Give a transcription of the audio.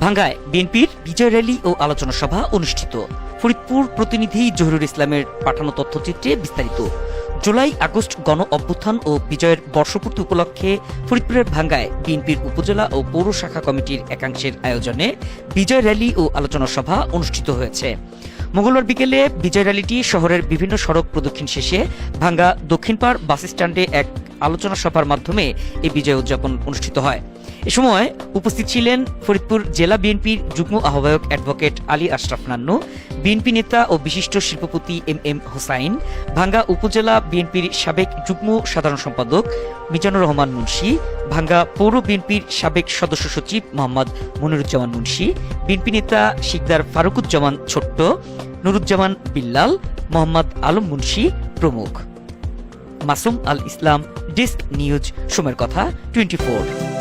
ভাঙ্গায় বিএনপির বিজয় র্যালি ও আলোচনা সভা অনুষ্ঠিত। ফরিদপুর প্রতিনিধি জহিরুল ইসলামের পাঠানো তথ্যচিত্রে বিস্তারিত। জুলাই আগস্ট গণ অভ্যুত্থান ও বিজয়ের বর্ষপূর্তি উপলক্ষে ফরিদপুরের ভাঙ্গায় বিএনপির উপজেলা ও পৌর শাখা কমিটির একাংশের আয়োজনে বিজয় র্যালি ও আলোচনা সভা অনুষ্ঠিত হয়েছে। মঙ্গলবার বিকেলে বিজয় র্যালিটি শহরের বিভিন্ন সড়ক প্রদক্ষিণ শেষে ভাঙ্গা দক্ষিণপাড় বাস স্ট্যান্ডে এক আলোচনা সভার মাধ্যমে এই বিজয় উদযাপন অনুষ্ঠিত হয়। এ সময় উপস্থিত ছিলেন ফরিদপুর জেলা বিএনপির যুগ্ম আহ্বায়ক অ্যাডভোকেট আলী আশরাফ নান্নু, বিএনপি নেতা ও বিশিষ্ট শিল্পপতি এম হোসাইন, ভাঙ্গা উপজেলা বিএনপির সাবেক যুগ্ম সাধারণ সম্পাদক মিজানুর রহমান মুন্সি, ভাঙ্গা পৌর বিএনপির সাবেক সদস্য সচিব মোহাম্মদ মনিরুজ্জামান মুন্সি, বিএনপি নেতা শিকদার ফারুকুজ্জামান ছোট্ট, নুরুজ্জামান বিল্লাল, মোহাম্মদ আলম মুন্সি প্রমুখ। মাসুম আল ইসলাম, ডেস্ক নিউজ, সময়ের কথা 24।